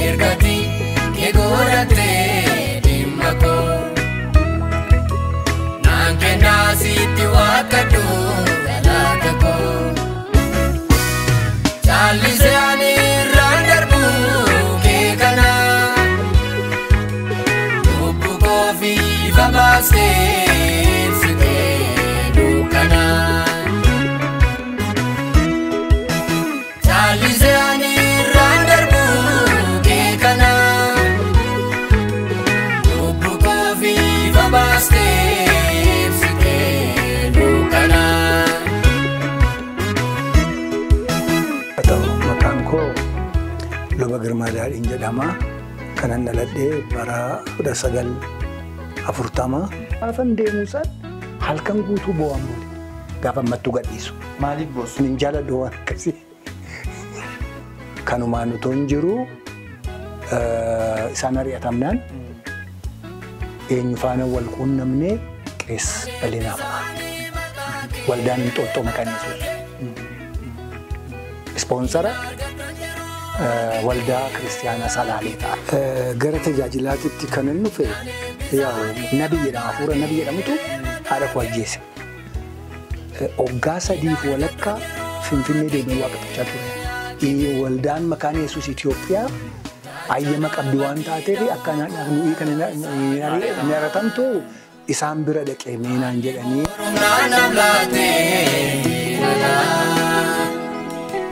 ergati kee godhattee dhimma koo naan kennaa sitti waaqadhu galaata koo caallisee ani irraan darbu kee kana lubbu koo fi ifa baastee ibsitee dukkana caallisee ani irraan darbu kee kana lubbu koo fi ifa baastee ibsitee dukkana. Luba Girmaa Daadhiin jedhama. Kanan dhaladhee bara 1940 gaafan deemuusan halkan guutuu boo'an bule. Gaafa mattuu gadhiisu. Maaliif boosu? Minjaala doowwan akkasii. Kanumaan utoo hin jiru isaan ari'atamnaan eenyu faana wal quunnamnee qees bal'inaa fa'a. Waldaan Inxooxxoo maqaan Yesuus. Ispoonsara waldaa kiristiyaanaa Salaalee ta'a. Gara tajaajilaatitti kan inni dhufe nabii jedhama. Hafuura nabii jedhamutu haadha koo ajjeese. Waggaa 3 walakkaa Finfinnee deemee waaqeffachaa ture. Waldaan maqaan Yesuus Itoophiyaa ayyama qabdi waan taateef akka nuyi kan hin aratamtu isaan bira dhaqee meenaan jedhanii.